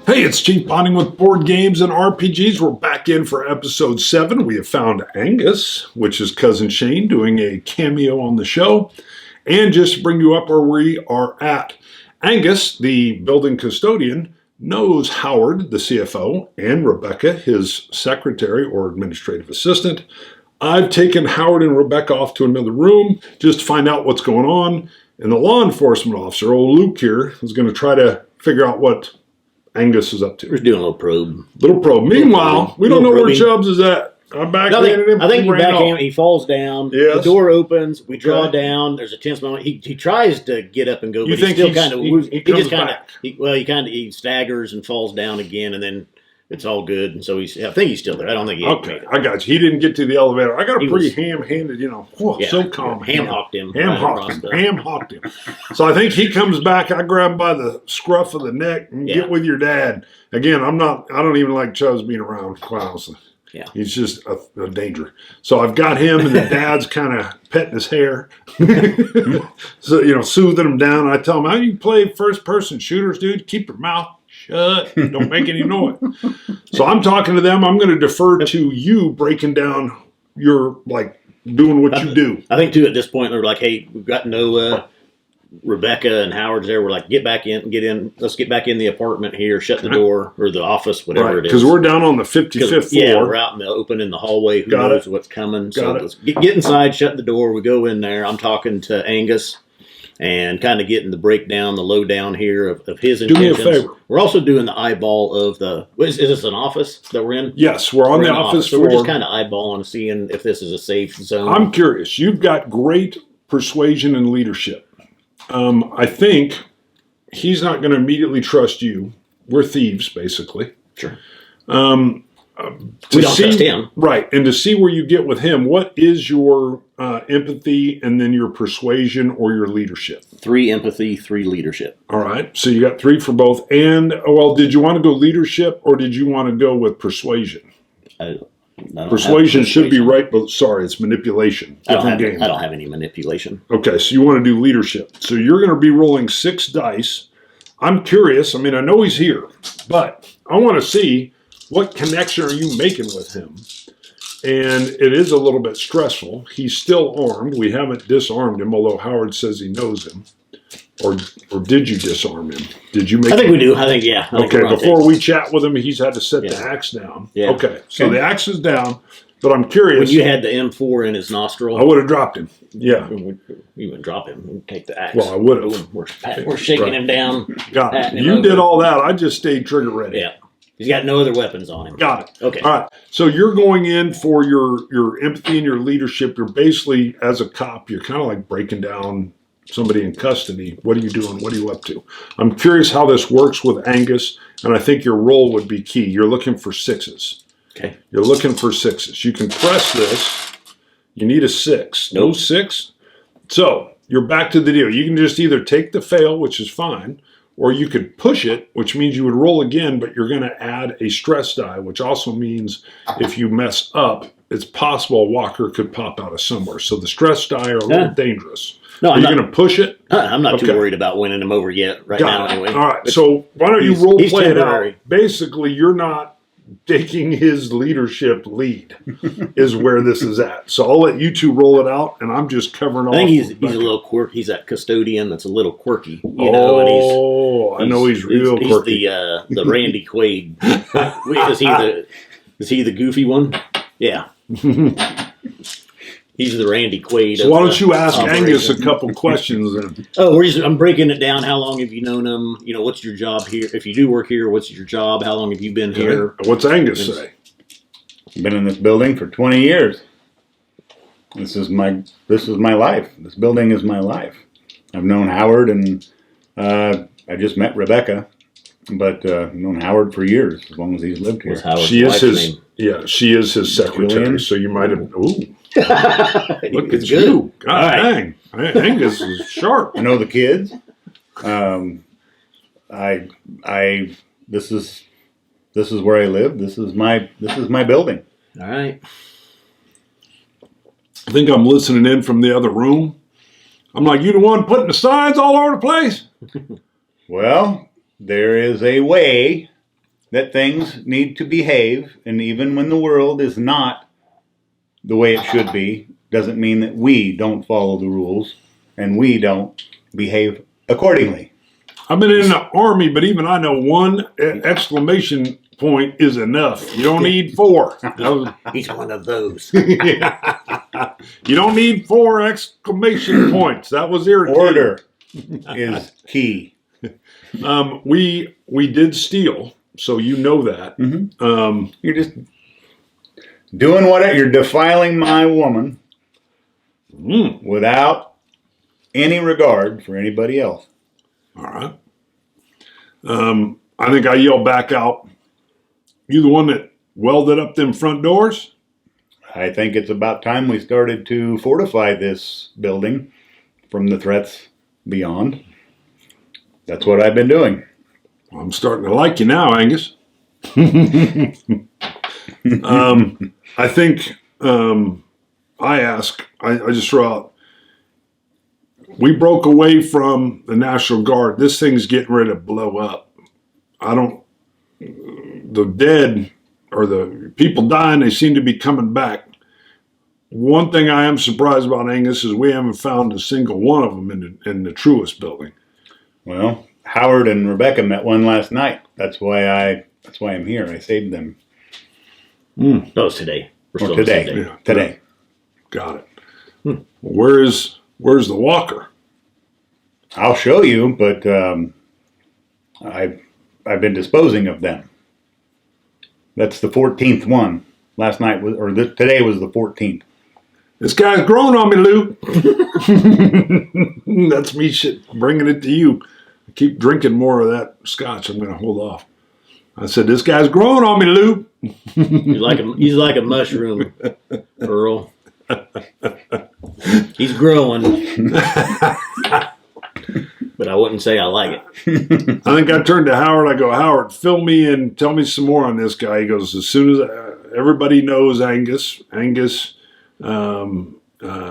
Hey, it's Chief Bonding with Board Games and RPGs. We're back in for episode 7. We have found Angus, which is Cousin Shane, doing a cameo on the show. And just to bring you up where we are at, Angus, the building custodian, knows Howard, the CFO, and Rebecca, his secretary or administrative assistant. I've taken Howard and Rebecca off to another room just to find out what's going on. And the law enforcement officer, old Luke here, is going to try to figure out what Angus is up to. We're doing a little probe. Meanwhile, we don't know where Chubbs is at. I'm backhanded him. I think you're backhanded. He falls down. Yes. The door opens. We draw down. There's a tense moment. He tries to get up and go, but he's still kind of he staggers and falls down again, and then it's all good. And so I think he's still there. I don't think he. Okay, I got you. He didn't get to the elevator. I got a pretty ham-handed, so calm. Ham-hocked him. Ham-hocked him. So I think he comes back. I grab him by the scruff of the neck and get with your dad. Again, I don't even like Chubbs being around, quite honestly. Yeah. He's just a danger. So I've got him, and the dad's kind of petting his hair. So, soothing him down. I tell him, how you play first-person shooters, dude? Keep your mouth shut. Don't make any noise. So I'm talking to them. I'm going to defer to you breaking down your, doing what you do. I think, too, at this point, they're like, hey, we've got no Rebecca and Howard's there. We're like, get in. Let's get back in the apartment here, shut the door, or the office, whatever it is. Because we're down on the 55th floor. Yeah, we're out in the open in the hallway. Who knows what's coming? Let's get inside, shut the door. We go in there. I'm talking to Angus and kind of getting the breakdown, the lowdown here of his intentions. Do me a favor. We're also doing the eyeball of the... Is this an office that we're in? Yes, we're on the office floor. So we're just kind of eyeballing, seeing if this is a safe zone. I'm curious. You've got great persuasion and leadership. I think he's not going to immediately trust you. We're thieves, basically. Sure. We don't trust him. Right. And to see where you get with him, what is your empathy and then your persuasion or your leadership? 3 empathy, 3 leadership. All right. So you got 3 for both. And, did you want to go leadership or did you want to go with persuasion? Persuasion should be right, but sorry, it's manipulation. I don't have any manipulation. Okay, so you want to do leadership. So you're going to be rolling 6 dice. I'm curious. I mean, I know he's here, but I want to see what connection are you making with him. And it is a little bit stressful. He's still armed. We haven't disarmed him, although Howard says he knows him. Or did you disarm him? Did you make I think we do. I think, yeah. Okay, before we chat with him, he's had to set the axe down. Yeah. Okay, so the axe is down, but I'm curious. When you had the M4 in his nostril. I would have dropped him. Yeah. You wouldn't drop him. We'd take the axe. Well, I would have. We're shaking him down. Got it. You did all that. I just stayed trigger ready. Yeah. He's got no other weapons on him. Got it. Okay. All right. So you're going in for your empathy and your leadership. You're basically, as a cop, you're kind of like breaking down somebody in custody. What are you doing? What are you up to? I'm curious how this works with Angus, and I think your role would be key. You're looking for 6s. Okay. You're looking for 6s. You can press this. You need a 6. No 6? So you're back to the deal. You can just either take the fail, which is fine, or you could push it, which means you would roll again, but you're going to add a stress die, which also means if you mess up, it's possible a walker could pop out of somewhere. So the stress die are a little dangerous. No, are you going to push it? I'm not too worried about winning him over yet now anyway. All right, so why don't you role play it out? Basically, you're not taking his leadership lead is where this is at. So I'll let you 2 roll it out, and I'm just covering off. I think he's a little quirky. He's that custodian that's a little quirky, I know he's real quirky. He's the Randy Quaid. Is he the goofy one? Yeah. He's the Randy Quaid. So why don't you ask Angus a couple questions then? I'm breaking it down. How long have you known him? What's your job here? If you do work here, what's your job? How long have you been here? What's Angus say? I've been in this building for 20 years. This is my life. This building is my life. I've known Howard, and I just met Rebecca, but I've known Howard for years, as long as he's lived here. She is his secretary. Julian? So you might have. Ooh. Look at you. God dang. Angus is sharp. I know the kids. This is where I live. This is my building. All right. I think I'm listening in from the other room. I'm like, you the one putting the signs all over the place? Well, there is a way that things need to behave, and even when the world is not the way it should be, doesn't mean that we don't follow the rules and we don't behave accordingly. I've been in the Army, but even I know one exclamation point is enough. You don't need 4. He's one of those. Yeah. You don't need 4 exclamation points. That was irritating. Order is key. We did steal, so you know that. Mm-hmm. You're just doing you're defiling my woman without any regard for anybody else. All right. I think I yelled back out, you the one that welded up them front doors? I think it's about time we started to fortify this building from the threats beyond. That's what I've been doing. Well, I'm starting to like you now, Angus. I think I just throw out, we broke away from the National Guard. This thing's getting ready to blow up. The dead or the people dying, they seem to be coming back. One thing I am surprised about, Angus, is we haven't found a single one of them in the Truist building. Well, Howard and Rebecca met one last night. That's why I'm here. I saved them. That was today. Today. Yeah, today. Got it. Where's the walker? I'll show you, but I've been disposing of them. That's the 14th one. Today was the 14th. This guy's growing on me, Luke. That's me bringing it to you. I keep drinking more of that scotch. I'm going to hold off. I said, this guy's growing on me, Luke. He's like a mushroom, Earl. He's growing. But I wouldn't say I like it. I think I turned to Howard. I go, Howard, fill me in. Tell me some more on this guy. He goes, as soon as everybody knows Angus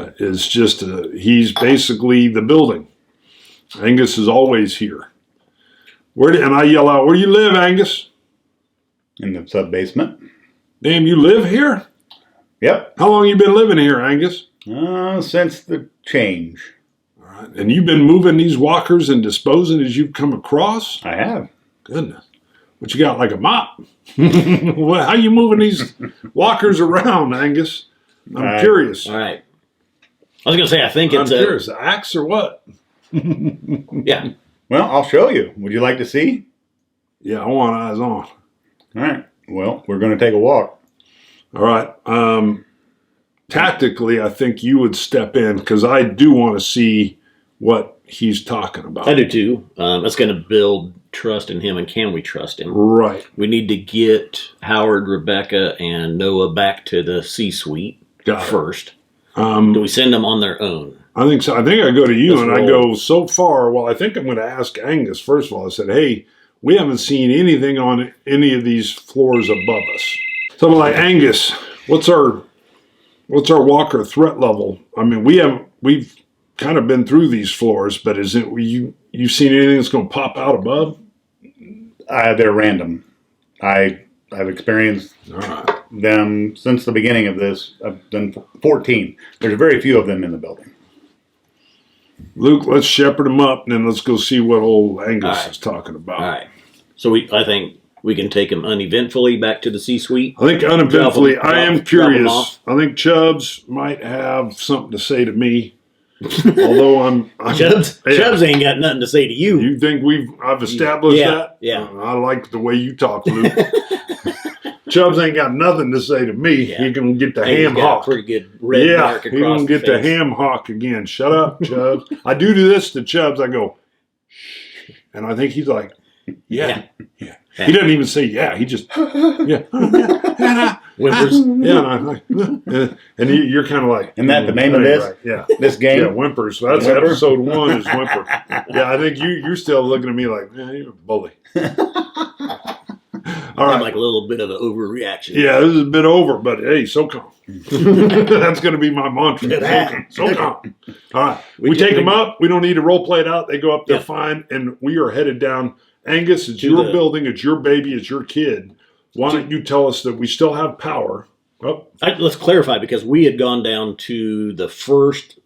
is just, he's basically the building. Angus is always here. And I yell out, where do you live, Angus? In the sub-basement. Damn, you live here? Yep. How long you been living here, Angus? Since the change. All right. And you've been moving these walkers and disposing as you've come across? I have. Goodness. What you got, like a mop? How you moving these walkers around, Angus? I'm curious. All right. I was going to say, I think it's curious. The axe or what? Yeah. Well, I'll show you. Would you like to see? Yeah, I want eyes on. All right. Well, we're going to take a walk. All right. Tactically, I think you would step in because I do want to see what he's talking about. I do too. That's going to build trust in him, and can we trust him? Right. We need to get Howard, Rebecca, and Noah back to the C-suite first. Do we send them on their own? I think so. I think I go to you I go, so far, well, I think I'm going to ask Angus, first of all. I said, hey, we haven't seen anything on any of these floors above us. So I'm like, Angus, what's our walker threat level? I mean, we've kind of been through these floors, but is it you seen anything that's going to pop out above? They're random. I've experienced them since the beginning of this. I've done 14. There's very few of them in the building. Luke, let's shepherd them up, and then let's go see what old Angus is talking about. All right. So I think we can take them uneventfully back to the C-suite. I think uneventfully. I am curious. I think Chubbs might have something to say to me. Although I'm Chubbs ain't got nothing to say to you. You think I've established that? Yeah. I like the way you talk, Luke. Chubbs ain't got nothing to say to me. Yeah. He can get the ham hock. Pretty good red mark across the face. He can get the ham hock again. Shut up, Chubbs. I do this to Chubbs. I go, shh. And I think he's like, yeah. He doesn't even say yeah. He just whimpers. And you're kind of like, isn't that the name of this? Right. Yeah, this game. Yeah, whimpers. So that's episode 1 is whimper. Yeah, I think you're still looking at me like, you're a bully. All right. Like a little bit of an overreaction. Yeah, this is a bit over, but hey, so calm. That's going to be my mantra. So calm. All right. We take them up. We don't need to role play it out. They go up there fine, and we are headed down. Angus, it's your building. It's your baby. It's your kid. Why don't you tell us that we still have power? Oh. Let's clarify, because we had gone down to the first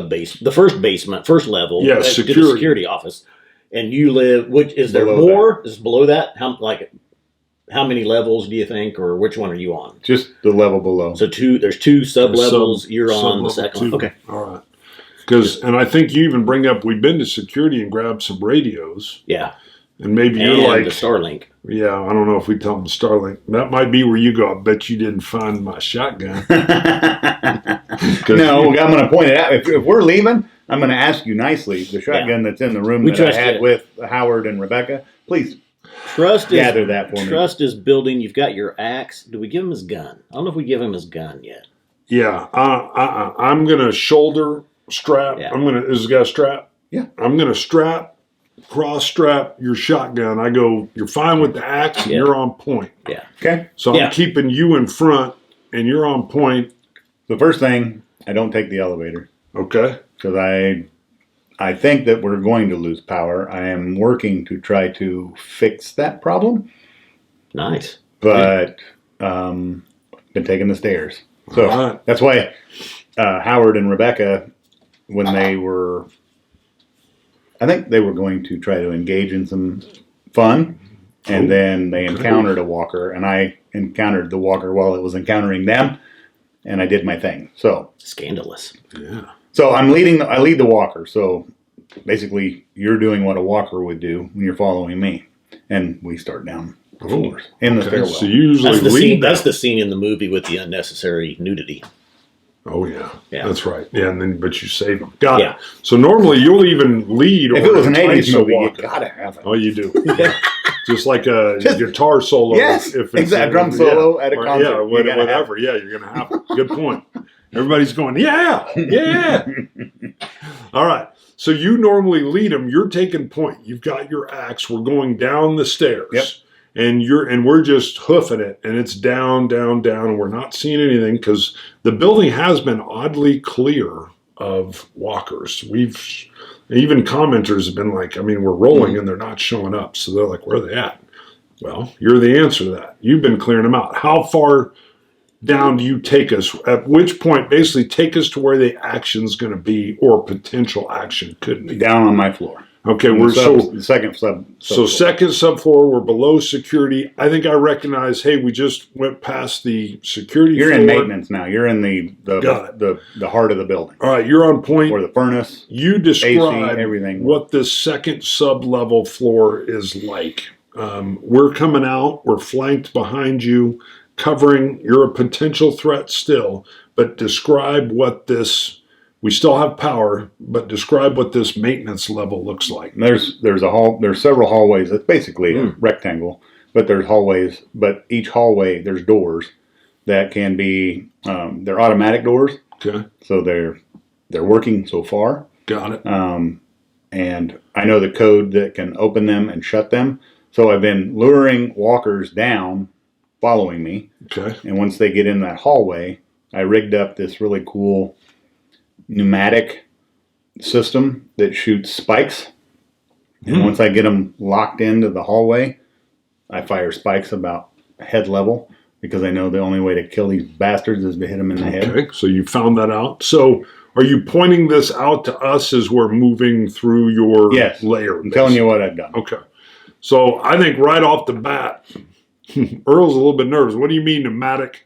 basement, first level. Yes, to the security office. And you live, is there more? Is below that? How many levels do you think, or which one are you on? Just the level below. So there's two sub levels. You're on the second one. Okay. All right. And I think you even bring up, we've been to security and grabbed some radios. Yeah. And maybe you're like the Starlink. Yeah, I don't know if we tell them the Starlink. That might be where you go. I bet you didn't find my shotgun. No, I'm going to point it out. If we're leaving, I'm going to ask you nicely. The shotgun that's in the room that I had with Howard and Rebecca, please gather that for me. Trust is building. You've got your axe. Do we give him his gun? I don't know if we give him his gun yet. Yeah, I'm going to shoulder strap. Yeah. Is this guy strap? Yeah. I'm going to cross strap your shotgun. I go, you're fine with the axe, and you're on point. Yeah. Okay. So I'm keeping you in front, and you're on point. The first thing, I don't take the elevator. Okay. Because I think that we're going to lose power. I am working to try to fix that problem. Nice. But been taking the stairs. So that's why Howard and Rebecca, when they were, I think they were going to try to engage in some fun, and then they encountered a walker, and I encountered the walker while it was encountering them, and I did my thing. So scandalous. Yeah. So I lead the walker. So basically, you're doing what a walker would do when you're following me, and we start down the floors in the stairwell. So you usually that's the scene in the movie with the unnecessary nudity. Oh yeah, that's right. Yeah, but you save them. Got it. Yeah. So normally you'll even lead. If it was an '80s movie, you gotta have it. Oh, you do. Yeah. Just like a guitar solo. Yes, if it's exactly. Drum solo at a concert. Yeah, whatever. Yeah, you're gonna have it. Good point. Everybody's going, yeah. All right. So you normally lead them. You're taking point. You've got your axe. We're going down the stairs. Yep. And we're just hoofing it, and it's down, down, down, and we're not seeing anything because the building has been oddly clear of walkers. Even commenters have been like, we're rolling and they're not showing up. So they're like, where are they at? Well, you're the answer to that. You've been clearing them out. How far down do you take us? At which point, basically take us to where the action's going to be or potential action could be. Down on my floor. Okay, the second sub. So second subfloor, we're below security. I think I recognize. Hey, we just went past the security. You're floor. in maintenance now. You're in the heart of the building. All right, you're on point. Or the furnace. You describe AC, everything. What this second sub-level floor is like. We're coming out. We're flanked behind you, covering. You're a potential threat still, but describe what this. We still have power, but describe what this maintenance level looks like. There's several hallways. It's basically a rectangle, but there's hallways. But each hallway, there's doors that can be they're automatic doors. Okay. So they're working so far. Got it. And I know the code that can open them and shut them. So I've been luring walkers down, following me. Okay. And once they get in that hallway, I rigged up this really cool pneumatic system that shoots spikes. And once I get them locked into the hallway, I fire spikes about head level because I know the only way to kill these bastards is to hit them in the head. Okay, so you found that out. So are you pointing this out to us as we're moving through your layer? I'm telling you what I've done. Okay. So I think right off the bat, Earl's a little bit nervous. What do you mean pneumatic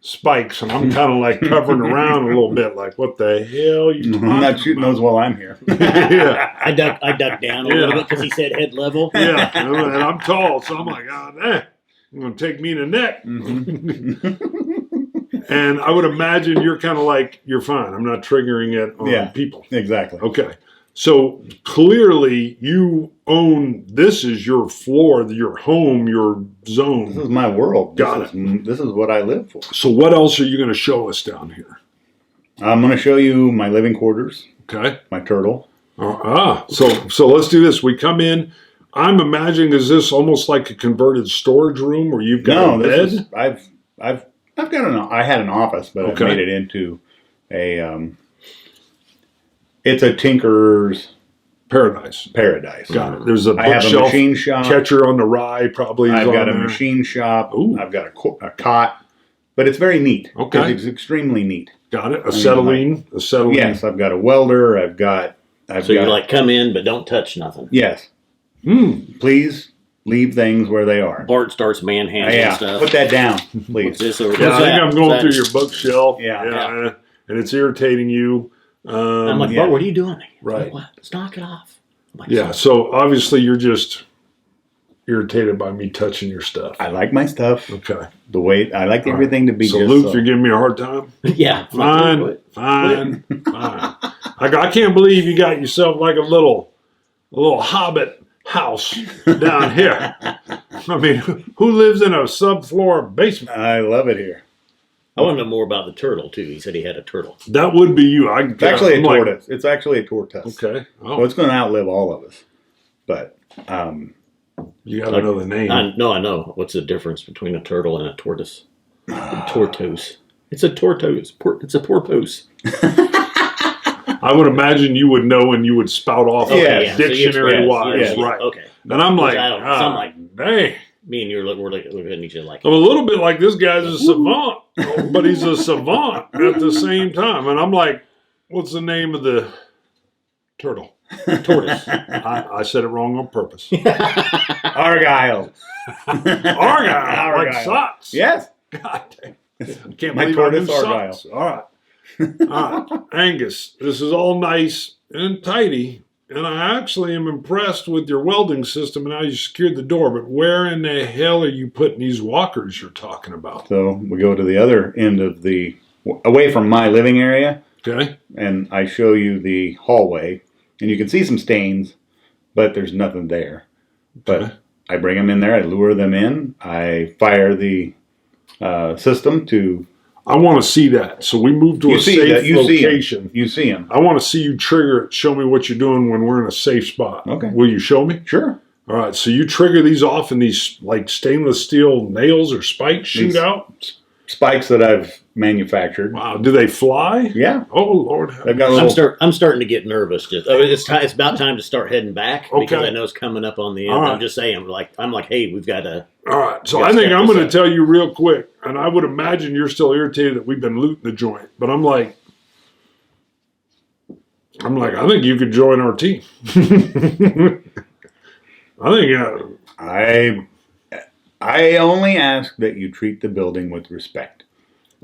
spikes? And I'm kind of like covering around a little bit like, what the hell are you talking I'm not shooting those while I'm here. Yeah. I ducked down a little bit because he said head level. Yeah, and I'm tall, so I'm like, it's going to take me in the neck. And I would imagine you're kind of like, you're fine. I'm not triggering it on people. Exactly. Okay. So clearly you own, this is your floor, your home, your zone. This is my world. This is what I live for. So what else are you going to show us down here? I'm going to show you my living quarters. Okay. My turtle. So let's do this. We come in. I'm imagining, is this almost like a converted storage room where you've got a bed? I've got I had an office, but I've made it into a it's a tinker's paradise. Got it. There's a I have a bookshelf, machine shop. Catcher on the Rye probably. I've got a machine shop. Ooh. I've got a cot, but it's very neat. Okay, it's extremely neat. Got it. Acetylene. Yes, I've got a welder. So you're like, come in, but don't touch nothing. Yes. Please leave things where they are. Bart starts manhandling stuff. Put that down, please. What's this over I think I'm going through your bookshelf. Yeah. And it's irritating you. I'm like, Bart, what are you doing? Right. What? Let's knock it off. Like, so obviously you're just irritated by me touching your stuff. I like my stuff. Okay. The way I like everything to be. So Luke, you're giving me a hard time. Yeah. Fine. I can't believe you got yourself like a little hobbit house down here. I mean, who lives in a subfloor basement? I love it here. I want to know more about the turtle too. He said he had a turtle. That would be you. It's actually a tortoise. It's actually a tortoise. Okay. So it's going to outlive all of us. But you got to know the name. I know. What's the difference between a turtle and a tortoise? Tortoise. It's a tortoise. It's a porpoise. I would imagine you would know and you would spout off dictionary-wise. Right. Okay. And I'm like, dang. Me and you were looking at each other like... I'm a little bit like this guy's a savant, but he's a savant at the same time. And I'm like, what's the name of the turtle? Tortoise. I said it wrong on purpose. Argyle. Argyle. Like socks. Yes. God dang. I can't My believe tortoise I knew Argyle. socks. All right. Angus, this is all nice and tidy. And I actually am impressed with your welding system and how you secured the door, but where in the hell are you putting these walkers you're talking about? So we go to the other end of away from my living area. Okay. And I show you the hallway, and you can see some stains, but there's nothing there. But I bring them in there, I lure them in, I fire the system to... I want to see that. So we move to a safe location. You see him. I want to see you trigger it. Show me what you're doing when we're in a safe spot. Okay. Will you show me? Sure. All right. So you trigger these off and these like stainless steel nails or spikes shoot out? Spikes that I've manufactured. Wow. Do they fly? Yeah. Oh, Lord. They've got a little... I'm starting to get nervous. It's about time to start heading back because I know it's coming up on the end. Right. I'm just saying, I'm like, hey, we've got to... All right. So I think I'm going to tell you real quick, and I would imagine you're still irritated that we've been looting the joint, but I'm like, I think you could join our team. I only ask that you treat the building with respect,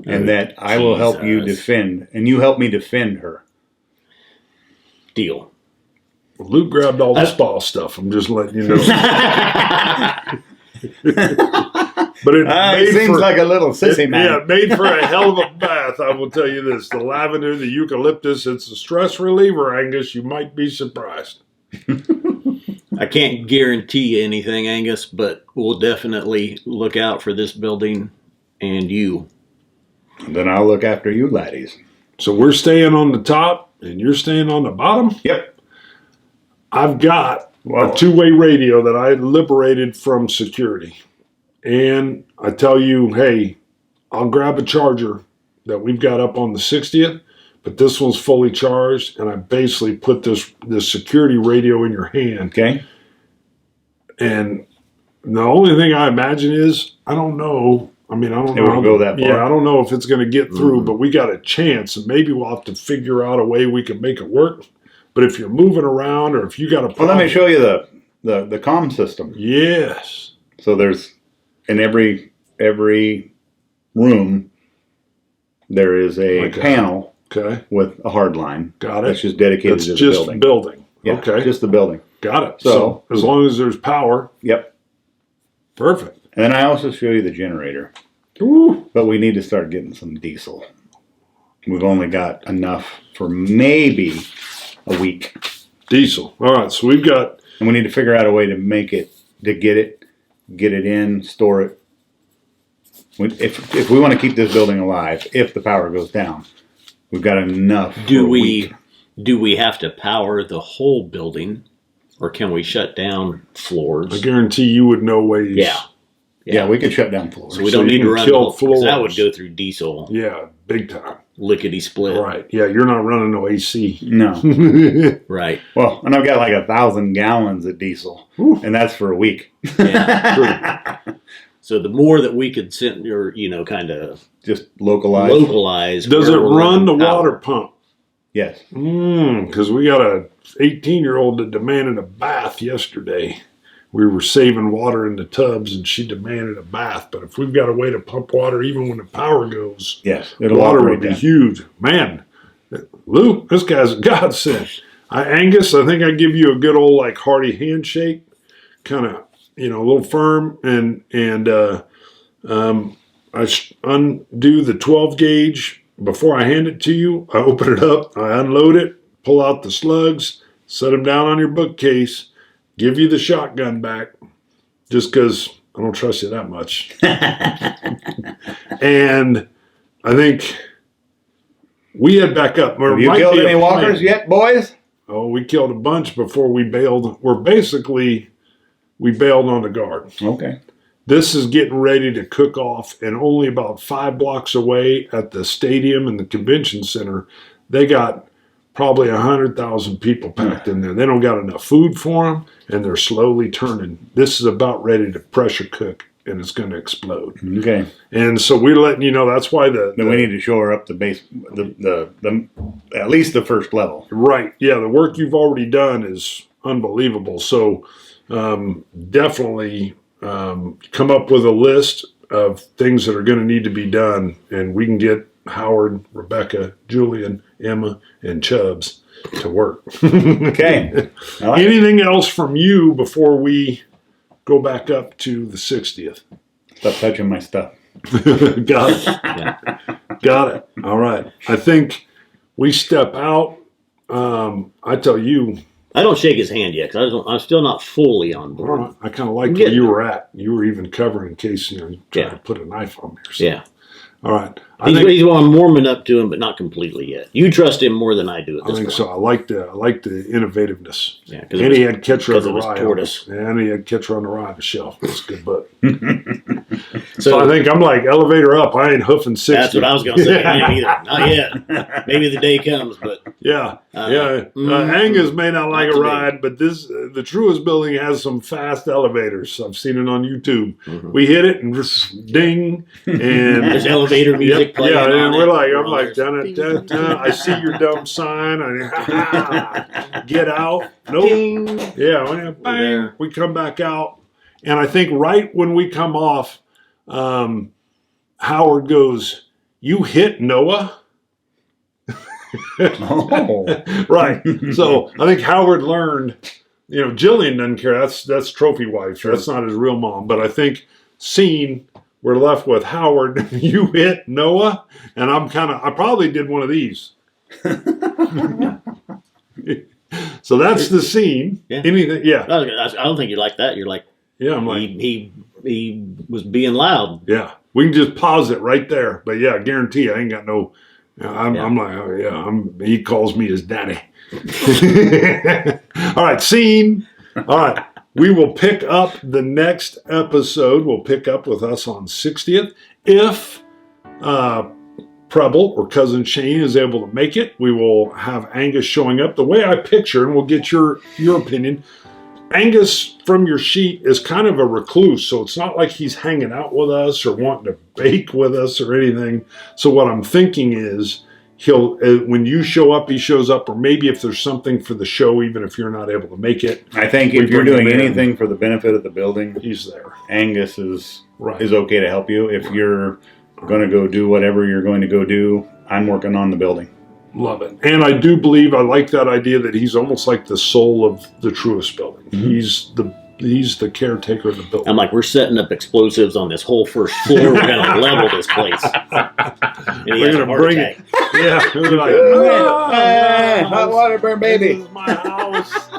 and that I will help you defend, and you help me defend her. Deal. Luke grabbed all the spa stuff. I'm just letting you know. But it seems like a little sissy man. Yeah, made for a hell of a bath, I will tell you this. The lavender, the eucalyptus, it's a stress reliever, Angus. You might be surprised. I can't guarantee anything, Angus, but we'll definitely look out for this building and you. Then I'll look after you laddies. So we're staying on the top and you're staying on the bottom? Yep. I've got a two-way radio that I liberated from security. And I tell you, hey, I'll grab a charger that we've got up on the 60th, but this one's fully charged, and I basically put this security radio in your hand. Okay. And the only thing I imagine is, I don't know. I mean, I don't know. It won't go that far. Yeah, I don't know if it's going to get through, but we got a chance, and maybe we'll have to figure out a way we can make it work. But if you're moving around, or if you got a problem, well, let me show you the comm system. Yes. So there's in every room there is a panel with a hard line. Got it. That's just dedicated to the building. Yeah, okay. Just the building. Got it. So as long as there's power. Yep. Perfect. And then I also show you the generator. Ooh. But we need to start getting some diesel. We've only got enough for maybe a week. Diesel. All right. So we've got... And we need to figure out a way to make it, to get it in, store it. If we want to keep this building alive, if the power goes down, we've got enough. Do we have to power the whole building, or can we shut down floors? I guarantee you would know ways. Yeah, we could shut down floors. So we don't need to run kill floors. That would go through diesel. Yeah, big time. Lickety split. Right. Yeah, you're not running no AC. No. Right. Well, and I've got like 1,000 gallons of diesel, and that's for a week. Yeah. So the more that we could send, or kind of just localize. Does it run the water pump? Yes. Because we got a 18-year-old that demanded a bath yesterday. We were saving water in the tubs, and she demanded a bath. But if we've got a way to pump water, even when the power goes, yes, water would be huge. Man, Luke, this guy's a godsend. Angus, I think I give you a good old like hearty handshake, kind of a little firm, and I undo the 12 gauge before I hand it to you. I open it up, I unload it, pull out the slugs, set them down on your bookcase. Give you the shotgun back just because I don't trust you that much. And I think we head back up. Have you killed any walkers yet, boys? Oh, we killed a bunch before we bailed. We bailed on the guard. Okay. This is getting ready to cook off, and only about 5 blocks away at the stadium and the convention center, they got probably 100,000 people packed in there. They don't got enough food for them, and they're slowly turning. This is about ready to pressure cook, and it's going to explode. Okay. And so we're letting you know that's why then we need to shore up the base, the at least the first level. Right. Yeah, the work you've already done is unbelievable. So definitely come up with a list of things that are going to need to be done, and we can get Howard, Rebecca, Julian, Emma, and Chubbs to work. Okay. Anything else from you before we go back up to the 60th? Stop touching my stuff. Got it. Yeah. Got it. All right. I think we step out. I tell you. I don't shake his hand yet because I'm still not fully on board. Right. I kind of liked where you were at. You were even covering in case you try to put a knife on there. So. Yeah. All right. He's I'm warming up to him, but not completely yet. You trust him more than I do at this point. So. I like the innovativeness. Yeah, and he had Catcher on the Rye. Tortoise. And he had Catcher on the Rye on the shelf. That's a good book. So I think I'm like elevator up. I ain't hoofing 60. That's what I was going to say. I ain't either. Not yet. Maybe the day comes, but yeah. Angus may not like a ride, but the Truist building has some fast elevators. I've seen it on YouTube. Mm-hmm. We hit it and just ding, and there's elevator music playing. Yeah, and I'm like, dun. I see your dumb sign. Get out. Nope. Yeah, bang. We come back out. And I think right when we come off, Howard goes, "You hit Noah?" Oh. Right. So I think Howard learned, Jillian doesn't care. That's trophy wife. Sure. That's not his real mom. But I think we're left with Howard, "You hit Noah?" And I probably did one of these. So that's the scene. Yeah. Anything? Yeah. I don't think you like that. You're like, yeah, I'm like, he was being loud. Yeah. We can just pause it right there. But yeah, I guarantee I ain't got no. I'm like, oh yeah. He calls me his daddy. All right, scene. All right. We will pick up the next episode. We'll pick up with us on 60th. If Preble or Cousin Shane is able to make it, we will have Angus showing up. The way I picture, and we'll get your opinion, Angus, from your sheet, is kind of a recluse, so it's not like he's hanging out with us or wanting to bake with us or anything. So what I'm thinking is he'll, when you show up, he shows up, or maybe if there's something for the show, even if you're not able to make it. I think if you're doing anything for the benefit of the building, he's there. Angus is okay to help you. If you're going to go do whatever you're going to go do, I'm working on the building. Love it. And I do believe, I like that idea that he's almost like the soul of the Truist building. Mm-hmm. He's the caretaker of the building. I'm like, we're setting up explosives on this whole first floor. We're going to level this place. And we're going to bring it. Yeah. We're like, hot water burn, baby. This is my house.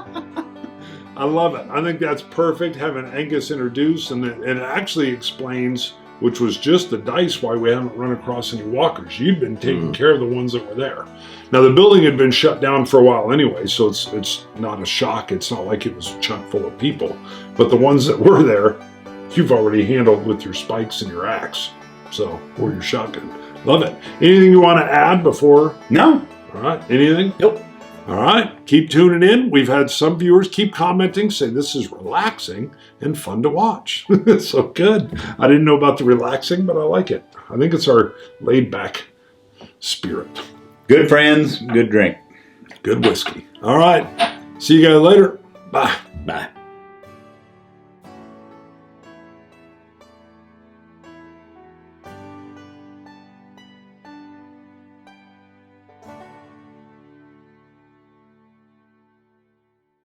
I love it. I think that's perfect, having Angus introduced, and it actually explains which was just the dice why we haven't run across any walkers. You'd been taking care of the ones that were there. Now, the building had been shut down for a while anyway, so it's not a shock. It's not like it was chock full of people. But the ones that were there, you've already handled with your spikes and your axe. So, or your shotgun. Love it. Anything you want to add before? No. All right. Anything? Nope. All right. Keep tuning in. We've had some viewers keep commenting, say this is relaxing and fun to watch. So good. I didn't know about the relaxing, but I like it. I think it's our laid back spirit. Good friends, good drink. Good whiskey. All right. See you guys later. Bye. Bye.